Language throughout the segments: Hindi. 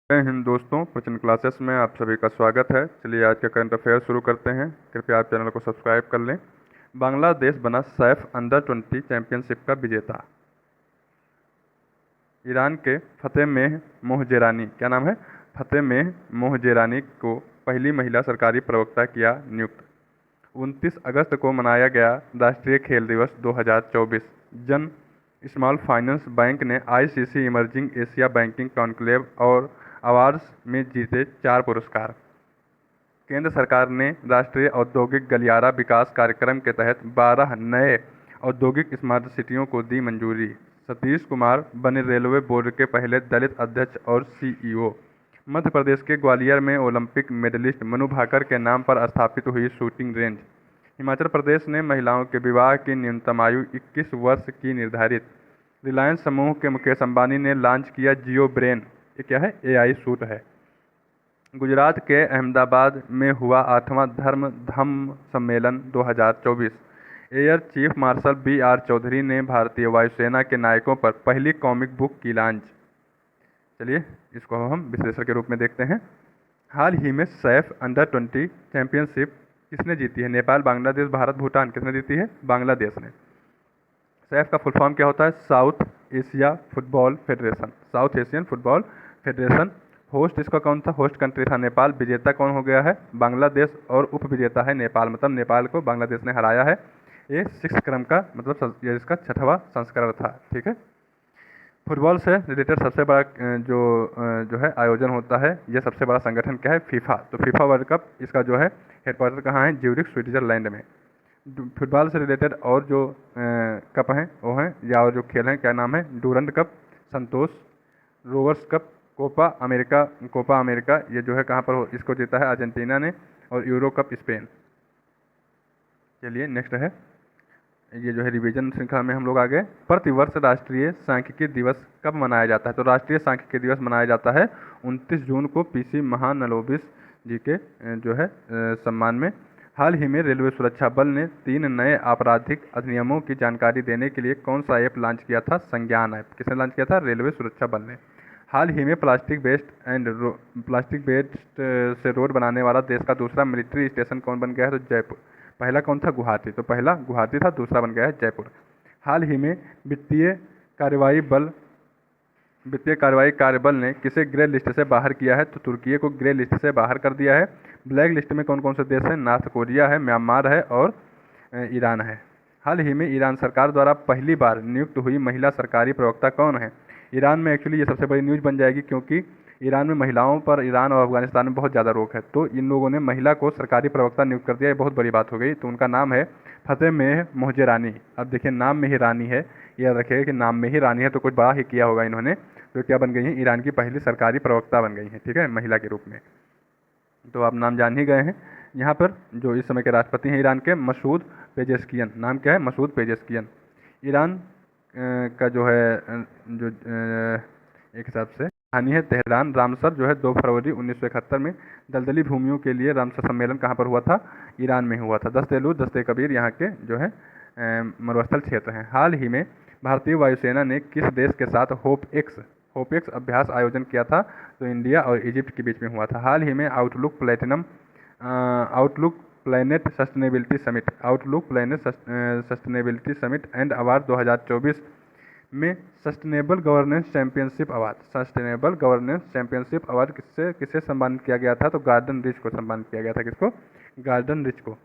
जय हिंद दोस्तों, प्रचंड क्लासेस में आप सभी का स्वागत है। चलिए आज का करंट अफेयर शुरू करते हैं। कृपया आप चैनल को सब्सक्राइब कर लें। बांग्लादेश बना सैफ अंडर 20 चैंपियनशिप का विजेता। ईरान के फतेह मोहजेरानी, क्या नाम है, फतेह मोहजेरानी को पहली महिला सरकारी प्रवक्ता किया नियुक्त। 29 अगस्त को मनाया गया राष्ट्रीय खेल दिवस 2024। जन स्मॉल फाइनेंस बैंक ने ICC emerging Asia banking conclave और अवार्ड्स में जीते 4 पुरस्कार। केंद्र सरकार ने राष्ट्रीय औद्योगिक गलियारा विकास कार्यक्रम के तहत 12 नए औद्योगिक स्मार्ट सिटियों को दी मंजूरी। सतीश कुमार बने रेलवे बोर्ड के पहले दलित अध्यक्ष और सीईओ। मध्य प्रदेश के ग्वालियर में ओलंपिक मेडलिस्ट मनु भाकर के नाम पर स्थापित हुई शूटिंग रेंज। हिमाचल प्रदेश ने महिलाओं के विवाह की न्यूनतम आयु 21 वर्ष की निर्धारित। रिलायंस समूह के मुकेश अंबानी ने लॉन्च किया जियो ब्रेन। ये क्या है? एआई सूट है। गुजरात के अहमदाबाद में हुआ 8वां धम्म सम्मेलन 2024। Air chief marshal BR Chaudhary ने भारतीय वायुसेना के नायकों पर पहली कॉमिक बुक की लॉन्च। चलिए इसको हम विश्लेषण के रूप में देखते हैं। हाल ही में सैफ अंडर 20 चैंपियनशिप किसने जीती है? नेपाल, बांग्लादेश, भारत, भूटान। किसने जीती है? बांग्लादेश ने। सैफ का फुल फॉर्म क्या होता है? South Asia football federation, south Asian football federation. Host इसका कौन था? होस्ट कंट्री था नेपाल। विजेता कौन हो गया है? बांग्लादेश। और उप विजेता है नेपाल, मतलब नेपाल को बांग्लादेश ने हराया है। ये 6 क्रम का मतलब ये इसका 6वां संस्करण था। ठीक है। फुटबॉल से रिलेटेड सबसे बड़ा जो है आयोजन होता है, यह सबसे बड़ा संगठन क्या है? फीफा। तो फीफा वर्ल्ड कप इसका जो है हेडक्वार्टर कहाँ है? ज्यूरिख, स्विट्जरलैंड में। फुटबॉल से रिलेटेड और जो कप हैं वो हैं, या और जो खेल हैं, क्या नाम है? डूरंड कप, संतोष रोवर्स कप, कोपा अमेरिका। ये जो है कहाँ पर इसको जीता है? अर्जेंटीना ने। और यूरो कप स्पेन। चलिए नेक्स्ट है, ये जो है रिवीजन श्रृंखला में हम लोग आ गए। प्रतिवर्ष राष्ट्रीय सांख्यिकी दिवस कब मनाया जाता है? तो राष्ट्रीय सांख्यिकी दिवस मनाया जाता है 29 जून को PC महानलोबिस जी के जो है सम्मान में। हाल ही में रेलवे सुरक्षा बल ने 3 नए आपराधिक अधिनियमों की जानकारी देने के लिए कौन सा ऐप लॉन्च किया था? संज्ञान ऐप। किसने लॉन्च किया था? रेलवे सुरक्षा बल ने। हाल ही में प्लास्टिक वेस्ट से रोड बनाने वाला देश का दूसरा मिलिट्री स्टेशन कौन बन गया है? तो जयपुर। पहला कौन था? गुवाहाटी। तो पहला गुवाहाटी था, दूसरा बन गया है जयपुर। हाल ही में वित्तीय कार्रवाई कार्यबल ने किसे ग्रे लिस्ट से बाहर किया है? तो तुर्की को ग्रे लिस्ट से बाहर कर दिया है। ब्लैक लिस्ट में कौन कौन से देश हैं? नॉर्थ कोरिया है, म्यांमार है और ईरान है। हाल ही में ईरान सरकार द्वारा पहली बार नियुक्त हुई महिला सरकारी प्रवक्ता कौन है? ईरान में एक्चुअली ये सबसे बड़ी न्यूज़ बन जाएगी, क्योंकि ईरान में महिलाओं पर ईरान और अफगानिस्तान में बहुत ज़्यादा रोक है। तो इन लोगों ने महिला को सरकारी प्रवक्ता नियुक्त कर दिया। ये बहुत बड़ी बात हो गई। तो उनका नाम है फतेह मोहजेरानी। अब देखिए नाम में ही रानी है, याद रखिएगा कि नाम में ही रानी है, तो कुछ बड़ा ही किया होगा इन्होंने। तो क्या बन गई हैं? ईरान की पहली सरकारी प्रवक्ता बन गई हैं। ठीक है, महिला के रूप में। तो आप नाम जान ही गए हैं। यहाँ पर जो इस समय के राष्ट्रपति हैं ईरान के, मसूद पेजेस्कियन। नाम क्या है? मसूद पेजेस्कियन। ईरान का जो है एक हिसाब से कहानी है तेहरान। रामसर जो है 2 फरवरी 1971 में दलदली भूमियों के लिए रामसर सम्मेलन कहाँ पर हुआ था? ईरान में हुआ था। दस्ते कबीर यहाँ के जो है मरुस्थल क्षेत्र हैं। हाल ही में भारतीय वायुसेना ने किस देश के साथ होप एक्स अभ्यास आयोजन किया था? तो इंडिया और इजिप्ट के बीच में हुआ था। हाल ही में outlook planet sustainability summit and award 2024 में सस्टेनेबल गवर्नेंस चैंपियनशिप अवार्ड किसे सम्मानित किया गया था? तो गार्डन रिच को सम्मानित किया गया था। किसको? गार्डन रिच को।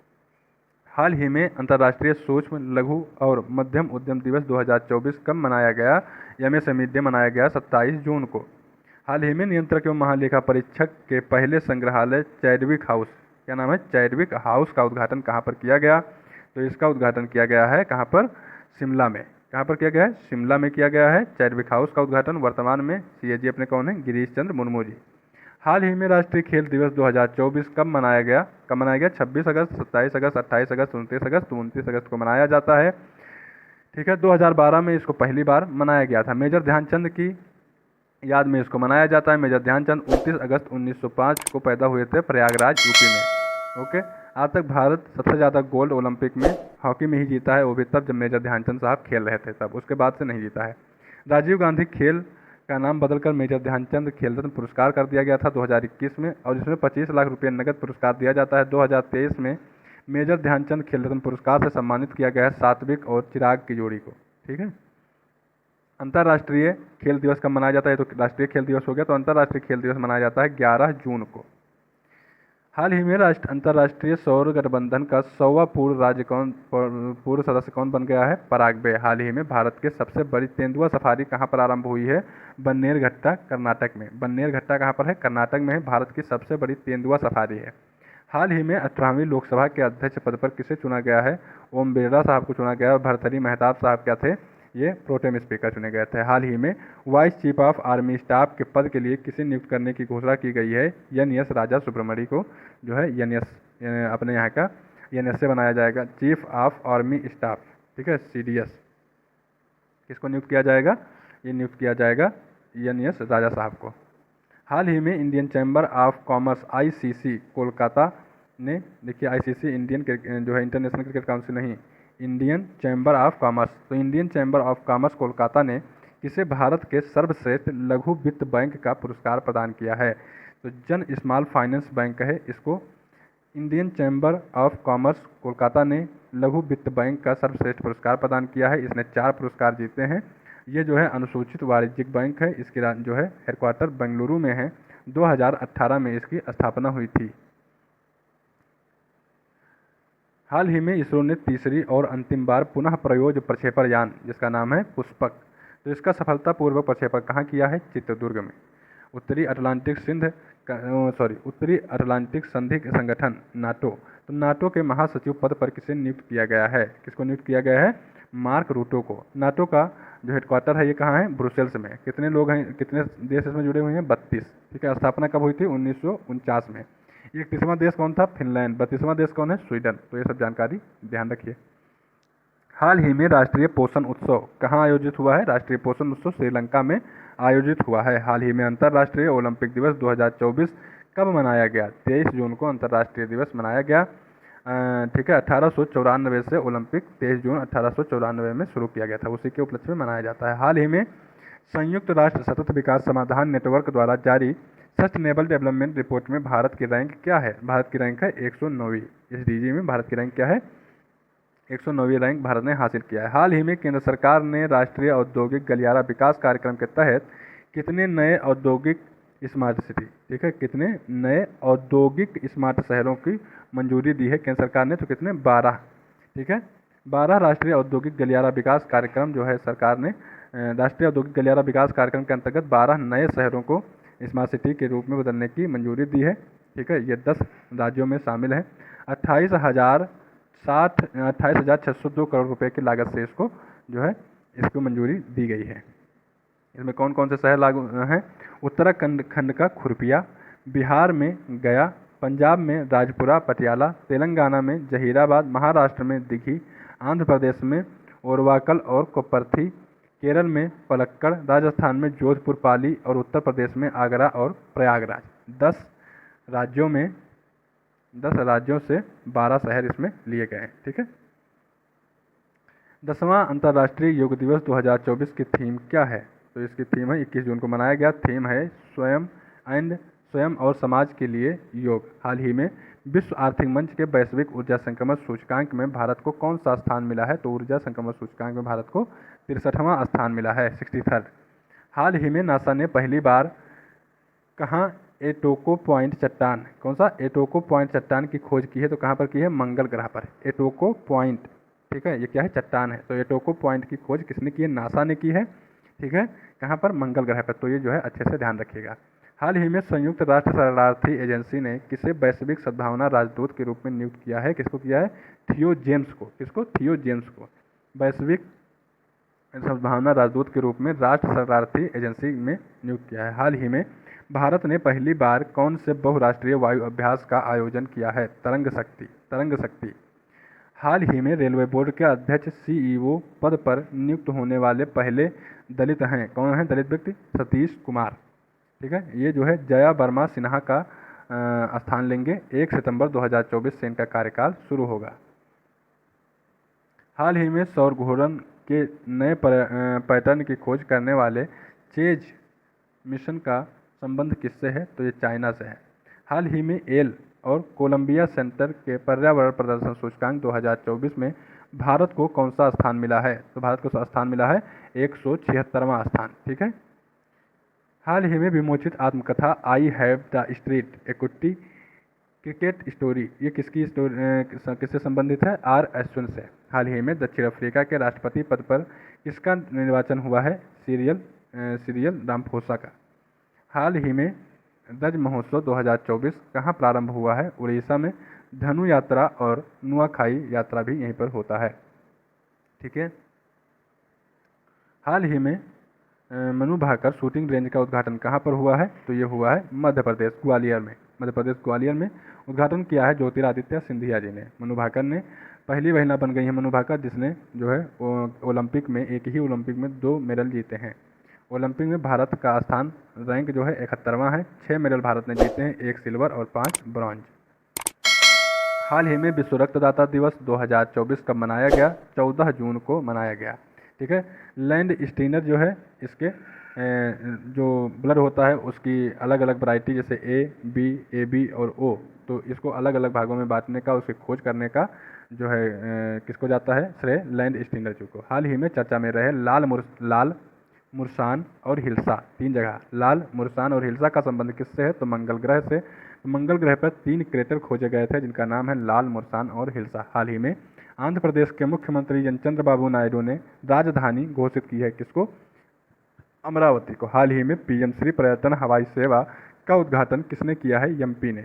हाल ही में अंतर्राष्ट्रीय सूक्ष्म, लघु और मध्यम उद्यम दिवस 2024 कब मनाया गया? MSME डे मनाया गया 27 जून को। हाल ही में नियंत्रक एवं महालेखा परीक्षक के पहले संग्रहालय चैडविक हाउस, क्या नाम है? चैडविक हाउस का उद्घाटन कहाँ पर किया गया? तो इसका उद्घाटन किया गया है कहाँ पर? शिमला में। कहाँ पर किया गया है? शिमला में किया गया है चैडविक हाउस का उद्घाटन। वर्तमान में CAG अपने कौन है? गिरीश चंद्र मुर्मू जी। हाल ही में राष्ट्रीय खेल दिवस 2024 कब मनाया गया? 26 अगस्त, 27 अगस्त, 28 अगस्त, 29 अगस्त, 29 अगस्त को मनाया जाता है। ठीक है। 2012 में इसको पहली बार मनाया गया था। मेजर ध्यानचंद की याद में इसको मनाया जाता है। मेजर ध्यानचंद 29 अगस्त 1905 को पैदा हुए थे प्रयागराज, यूपी में। ओके। आज तक भारत सबसे ज़्यादा गोल्ड ओलंपिक में हॉकी में ही जीता है, वो भी तब जब मेजर ध्यानचंद साहब खेल रहे थे तब, उसके बाद से नहीं जीता है। राजीव गांधी खेल का नाम बदलकर मेजर ध्यानचंद खेल रत्न पुरस्कार कर दिया गया था 2021 में, और इसमें 25 लाख रुपये नगद पुरस्कार दिया जाता है। 2023 में मेजर ध्यानचंद खेल रत्न पुरस्कार से सम्मानित किया गया है सात्विक और चिराग की जोड़ी को। ठीक है। अंतर्राष्ट्रीय खेल दिवस कब मनाया जाता है? तो राष्ट्रीय खेल दिवस हो गया, तो अंतर्राष्ट्रीय खेल दिवस मनाया जाता है 11 जून को। हाल ही में अंतर्राष्ट्रीय सौर गठबंधन का 100वां पूर्व सदस्य कौन बन गया है? पराग्वे। हाल ही में भारत के सबसे बड़ी तेंदुआ सफारी कहाँ पर आरंभ हुई है? बन्नेरघट्टा, कर्नाटक में। बन्नेरघट्टा कहाँ पर है? कर्नाटक में है। भारत की सबसे बड़ी तेंदुआ सफारी है। हाल ही में 18वीं लोकसभा के अध्यक्ष पद पर किसे चुना गया है? ओम बिरला साहब को चुना गया है। भर्तृहरि मेहताब साहब क्या थे? ये प्रोटेम स्पीकर चुने गए थे। हाल ही में vice chief of army staff के पद के लिए किसे नियुक्त करने की घोषणा की गई है? एन.एस. राजा सुब्रमणी को जो है एन.एस. अपने यहाँ का एन.एस. से बनाया जाएगा, चीफ ऑफ आर्मी स्टाफ। ठीक है, CDS। किसको नियुक्त किया जाएगा? ये नियुक्त किया जाएगा एन.एस. राजा साहब को। हाल ही में Indian chamber of commerce ICC Kolkata ने, देखिए ICC इंडियन जो है इंटरनेशनल क्रिकेट काउंसिल नहीं, इंडियन चैम्बर ऑफ कॉमर्स, तो Indian chamber of commerce Kolkata ने किसे भारत के सर्वश्रेष्ठ लघु वित्त बैंक का पुरस्कार प्रदान किया है? तो जन स्मॉल फाइनेंस बैंक है, इसको Indian chamber of commerce Kolkata ने लघु वित्त बैंक का सर्वश्रेष्ठ पुरस्कार प्रदान किया है। इसने 4 पुरस्कार जीते हैं। ये जो है अनुसूचित वाणिज्यिक बैंक है, इसकी जो है हेडक्वार्टर बेंगलुरु में है। 2018 में इसकी स्थापना हुई थी। हाल ही में इसरो ने तीसरी और अंतिम बार पुनः प्रयोज्य प्रक्षेपण यान, जिसका नाम है पुष्पक, तो इसका सफलतापूर्वक प्रक्षेपण कहाँ किया है? चित्रदुर्ग में। उत्तरी अटलांटिक संधि संगठन नाटो, तो नाटो के महासचिव पद पर किसे नियुक्त किया गया है? किसको नियुक्त किया गया है? मार्क रूटो को। नाटो का जो हेडक्वार्टर है ये कहाँ है? ब्रुसेल्स में। कितने लोग हैं, कितने देश इसमें जुड़े हुए हैं? 32। ठीक है। स्थापना कब हुई थी? 1949 में। 31वां देश कौन था? फिनलैंड। 32वां देश कौन है? स्वीडन। तो ये सब जानकारी ध्यान रखिए। हाल ही में राष्ट्रीय पोषण उत्सव कहाँ आयोजित हुआ है? राष्ट्रीय पोषण उत्सव श्रीलंका में आयोजित हुआ है। हाल ही में अंतर्राष्ट्रीय ओलंपिक दिवस 2024 कब मनाया गया? 23 जून को अंतर्राष्ट्रीय दिवस मनाया गया। ठीक है। 1894 से ओलंपिक 23 जून 1894 में शुरू किया गया था, उसी के उपलक्ष्य में मनाया जाता है। हाल ही में संयुक्त राष्ट्र सतत विकास समाधान नेटवर्क द्वारा जारी सस्टेनेबल डेवलपमेंट रिपोर्ट में भारत की रैंक क्या है? भारत की रैंक है 109वीं। SDG में भारत की रैंक क्या है? 109वीं रैंक भारत ने हासिल किया है। हाल ही में केंद्र सरकार ने राष्ट्रीय औद्योगिक गलियारा विकास कार्यक्रम के तहत कितने नए औद्योगिक स्मार्ट सिटी, ठीक है, कितने नए औद्योगिक स्मार्ट शहरों की मंजूरी दी है केंद्र सरकार ने? तो कितने? 12। ठीक है। 12 राष्ट्रीय औद्योगिक गलियारा विकास कार्यक्रम जो है सरकार ने राष्ट्रीय औद्योगिक गलियारा विकास कार्यक्रम के अंतर्गत 12 नए शहरों को स्मार्ट सिटी के रूप में बदलने की मंजूरी दी है। ठीक है। ये 10 राज्यों में शामिल है। 28,602 करोड़ रुपए की लागत से इसको जो है इसको मंजूरी दी गई है। इसमें कौन कौन से शहर लागू हैं? उत्तराखंड खंड का खुरपिया, बिहार में गया, पंजाब में राजपुरा पटियाला, तेलंगाना में जहीराबाद, महाराष्ट्र में दिघी, आंध्र प्रदेश में ओरवाकल और कोप्पर्थी, केरल में पलक्कड़, राजस्थान में जोधपुर पाली और उत्तर प्रदेश में आगरा और प्रयागराज। 10 राज्यों से 12 शहर इसमें लिए गए हैं। ठीक है। 10वां अंतर्राष्ट्रीय योग दिवस 2024 की थीम क्या है? तो इसकी थीम है 21 जून को मनाया गया। थीम है स्वयं और समाज के लिए योग। हाल ही में विश्व आर्थिक मंच के वैश्विक ऊर्जा संक्रमण सूचकांक में भारत को कौन सा स्थान मिला है? तो ऊर्जा संक्रमण सूचकांक में भारत को 63वां स्थान मिला है, 63rd। हाल ही में नासा ने पहली बार कहाँ एटोको पॉइंट चट्टान, कौन सा? एटोको पॉइंट चट्टान की खोज की है। तो कहाँ पर की है? मंगल ग्रह पर। एटोको पॉइंट, ठीक है, ये क्या है? चट्टान है। तो एटोको पॉइंट की खोज किसने की है? नासा ने की है। ठीक है। कहाँ पर? मंगल ग्रह पर। तो ये जो है अच्छे से ध्यान रखिएगा। हाल ही में संयुक्त राष्ट्र शरणार्थी एजेंसी ने किसे वैश्विक सद्भावना राजदूत के रूप में नियुक्त किया है? किसको किया है? थियो जेम्स को। किसको? थियो जेम्स को वैश्विक सद्भावना राजदूत के रूप में राष्ट्र शरणार्थी एजेंसी में नियुक्त किया है। हाल ही में भारत ने पहली बार कौन से बहुराष्ट्रीय वायु अभ्यास का आयोजन किया है? तरंग शक्ति। हाल ही में रेलवे बोर्ड के अध्यक्ष CEO पद पर नियुक्त होने वाले पहले दलित हैं। कौन है दलित व्यक्ति? सतीश कुमार। ठीक है। ये जो है जया वर्मा सिन्हा का स्थान लेंगे। 1 सितंबर 2024 से इनका कार्यकाल शुरू होगा। हाल ही में सौर घूर्णन के नए पैटर्न की खोज करने वाले चेज मिशन का संबंध किससे है? तो ये चाइना से है। हाल ही में येल और कोलंबिया सेंटर के पर्यावरण प्रदर्शन सूचकांक 2024 में भारत को कौन सा स्थान मिला है? तो भारत को स्थान मिला है 176वां स्थान। ठीक है। हाल ही में विमोचित आत्मकथा I have the street equity cricket story, ये किसकी स्टोरी किससे संबंधित है? आर अश्विन से। हाल ही में दक्षिण अफ्रीका के राष्ट्रपति पद पर किसका निर्वाचन हुआ है? सिरियल रामाफोसा का। हाल ही में ब्रज महोत्सव 2024 कहाँ प्रारंभ हुआ है? उड़ीसा में। धनु यात्रा और नुआखाई यात्रा भी यहीं पर होता है। ठीक है। हाल ही में मनु भाकर शूटिंग रेंज का उद्घाटन कहाँ पर हुआ है? तो ये हुआ है मध्य प्रदेश ग्वालियर में। मध्य प्रदेश ग्वालियर में उद्घाटन किया है ज्योतिरादित्य सिंधिया जी ने। मनु भाकर ने पहली महिला बन गई है मनु भाकर जिसने जो है ओलंपिक में, एक ही ओलंपिक में 2 मेडल जीते हैं। ओलंपिक में भारत का स्थान रैंक जो है 71वां है। 6 मेडल भारत ने जीते हैं, 1 सिल्वर और 5 ब्रॉन्ज। हाल ही में विश्व रक्तदाता दिवस 2024 कब मनाया गया? 14 जून को मनाया गया। ठीक है। लैंड स्टीनर जो है इसके जो ब्लड होता है उसकी अलग अलग वैरायटी, जैसे ए बी और ओ, तो इसको अलग अलग भागों में बांटने का, उसकी खोज करने का जो है किसको जाता है श्रेय? लैंड स्टीनर जी को। हाल ही में चर्चा में रहे लाल मुर्सान और हिल्सा, 3 जगह लाल मुर्सान और हिल्सा का संबंध किससे है? तो मंगल ग्रह से। तो मंगल ग्रह पर 3 क्रेटर खोजे गए थे जिनका नाम है लाल मुर्सान और हिल्सा। हाल ही में आंध्र प्रदेश के मुख्यमंत्री चंद्रबाबू नायडू ने राजधानी घोषित की है किसको? अमरावती को। हाल ही में पीएम श्री पर्यटन हवाई सेवा का उद्घाटन किसने किया है? एमपी ने।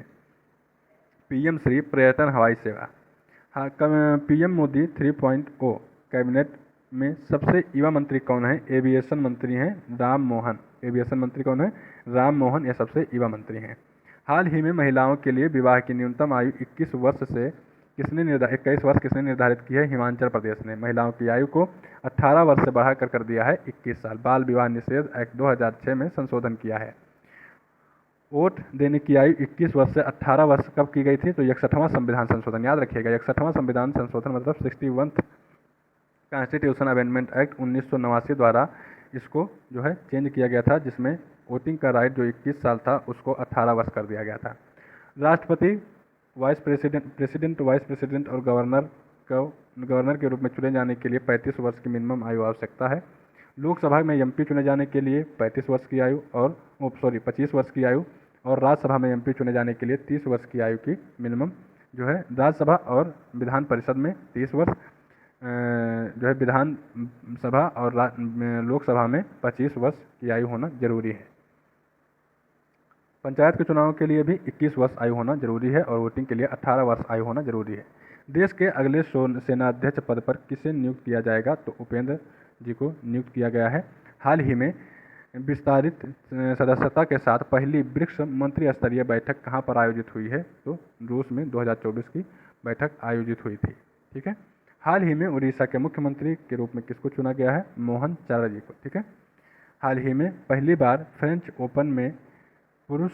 पीएम श्री पर्यटन हवाई सेवा। हाँ, पीएम मोदी 3.0 कैबिनेट में सबसे युवा मंत्री कौन है? एविएशन मंत्री हैं राम मोहन। एविएशन मंत्री कौन है? राम मोहन, ये सबसे युवा मंत्री हैं। हाल ही में महिलाओं के लिए विवाह की न्यूनतम आयु 21 वर्ष किसने निर्धारित की है? हिमाचल प्रदेश ने। महिलाओं की आयु को 18 वर्ष से बढ़ाकर कर दिया है 21 साल। बाल विवाह निषेध एक्ट 2006 में संशोधन किया है। वोट देने की आयु 21 वर्ष से 18 वर्ष कब की गई थी? तो 61वां संविधान संशोधन, याद रखिएगा 61वां संविधान संशोधन मतलब 61th कॉन्स्टिट्यूशन अमेंडमेंट एक्ट 1989 द्वारा इसको जो है चेंज किया गया था, जिसमें वोटिंग का राइट जो 21 साल था उसको 18 वर्ष कर दिया गया था। राष्ट्रपति, प्रेसिडेंट, वाइस प्रेसिडेंट और गवर्नर के रूप में चुने जाने के लिए 35 वर्ष की मिनिमम आयु आवश्यकता है। लोकसभा में एमपी चुने जाने के लिए 35 वर्ष की आयु और 25 वर्ष की आयु, और राज्यसभा में एमपी चुने जाने के लिए 30 वर्ष की आयु की मिनिमम जो है राज्यसभा और विधान परिषद में 30 वर्ष जो है विधान सभा और लोकसभा में 25 वर्ष की आयु होना जरूरी है। पंचायत के चुनाव के लिए भी 21 वर्ष आयु होना जरूरी है और वोटिंग के लिए 18 वर्ष आयु होना जरूरी है। देश के अगले सेनाध्यक्ष पद पर किसे नियुक्त किया जाएगा? तो उपेंद्र जी को नियुक्त किया गया है। हाल ही में विस्तारित सदस्यता के साथ पहली ब्रिक्स मंत्री स्तरीय बैठक कहाँ पर आयोजित हुई है? तो रूस में 2024 की बैठक आयोजित हुई थी। ठीक है। हाल ही में उड़ीसा के मुख्यमंत्री के रूप में किसको चुना गया है? मोहन चरण को। ठीक है। हाल ही में पहली बार फ्रेंच ओपन में पुरुष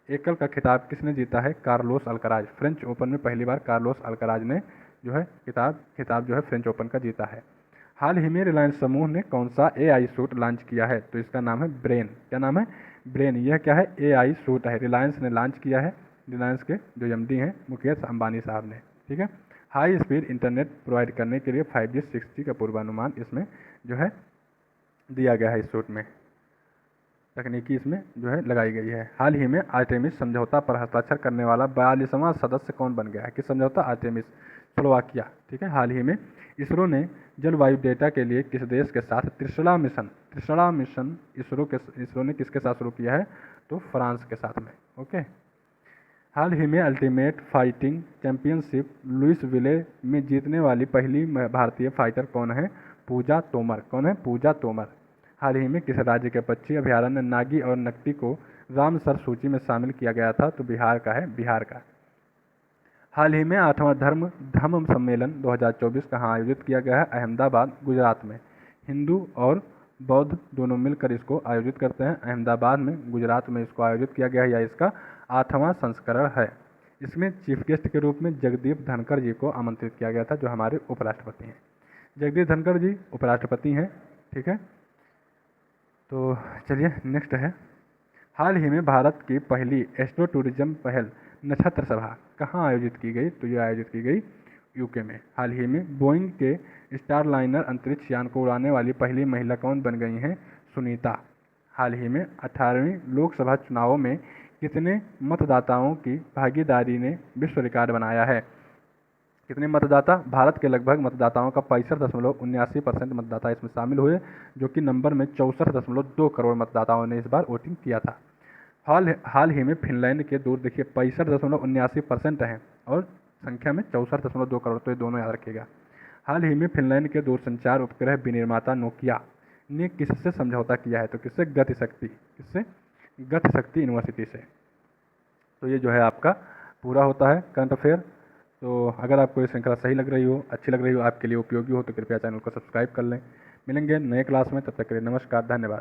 एकल का खिताब किसने जीता है? Carlos Alcaraz. फ्रेंच ओपन में पहली बार कार्लोस अल्कराज ने जो है खिताब जो है फ्रेंच ओपन का जीता है। हाल ही में रिलायंस समूह ने कौन सा AI सूट लॉन्च किया है? तो इसका नाम है ब्रेन। क्या नाम है? ब्रेन। यह क्या है? AI सूट है, रिलायंस ने लॉन्च किया है। रिलायंस के जो MD हैं मुकेश अंबानी साहब ने। ठीक है। हाई स्पीड इंटरनेट प्रोवाइड करने के लिए 5G 6G का पूर्वानुमान इसमें जो है दिया गया है। इस सूट में तकनीकी इसमें जो है लगाई गई है। हाल ही में आर्टेमिस समझौता पर हस्ताक्षर करने वाला 42वां सदस्य कौन बन गया है? किस समझौता? Artemis, Slovakia. ठीक है। हाल ही में इसरो ने जलवायु डेटा के लिए किस देश के साथ त्रिशला मिशन इसरो ने किसके साथ शुरू किया है? तो फ्रांस के साथ में। ओके। हाल ही में अल्टीमेट फाइटिंग चैंपियनशिप लुइसविले में जीतने वाली पहली भारतीय फाइटर कौन है? पूजा तोमर। कौन है? पूजा तोमर। हाल ही में किस राज्य के पक्षी अभयारण्य नागी और नकटी को रामसर सूची में शामिल किया गया था? तो बिहार का है, बिहार का। हाल ही में 8वां धम्म सम्मेलन 2024 कहाँ आयोजित किया गया है? अहमदाबाद, गुजरात में। हिंदू और बौद्ध दोनों मिलकर इसको आयोजित करते हैं। अहमदाबाद में, गुजरात में इसको आयोजित किया गया है, या इसका 8वां संस्करण है। इसमें चीफ गेस्ट के रूप में जगदीप धनखड़ जी को आमंत्रित किया गया था, जो हमारे उपराष्ट्रपति हैं। जगदीप धनखड़ जी उपराष्ट्रपति हैं। ठीक है। तो चलिए नेक्स्ट है हाल ही में भारत की पहली एस्ट्रो टूरिज्म पहल नक्षत्र सभा कहाँ आयोजित की गई? तो ये आयोजित की गई यूके में। हाल ही में बोइंग के स्टारलाइनर अंतरिक्ष यान को उड़ाने वाली पहली महिला कौन बन गई हैं? सुनीता। हाल ही में 18वीं लोकसभा चुनावों में कितने मतदाताओं की भागीदारी ने विश्व रिकॉर्ड बनाया है? कितने मतदाता? भारत के लगभग मतदाताओं का 65.79% मतदाता इसमें शामिल हुए, जो कि नंबर में 64.2 करोड़ मतदाताओं ने इस बार वोटिंग किया था। हाल ही में फिनलैंड के दूर देखिए 65.79% हैं और संख्या में 64.2 करोड़, तो ये दोनों याद रखिएगा। हाल ही में फिनलैंड के दूरसंचार उपग्रह विनिर्माता नोकिया ने किससे समझौता किया है? तो किससे? गति शक्ति यूनिवर्सिटी से। तो ये जो है आपका पूरा होता है करंट अफेयर। तो अगर आपको ये श्रृंखला सही लग रही हो, अच्छी लग रही हो, आपके लिए उपयोगी हो, तो कृपया चैनल को सब्सक्राइब कर लें। मिलेंगे नए क्लास में, तब तक के लिए नमस्कार, धन्यवाद।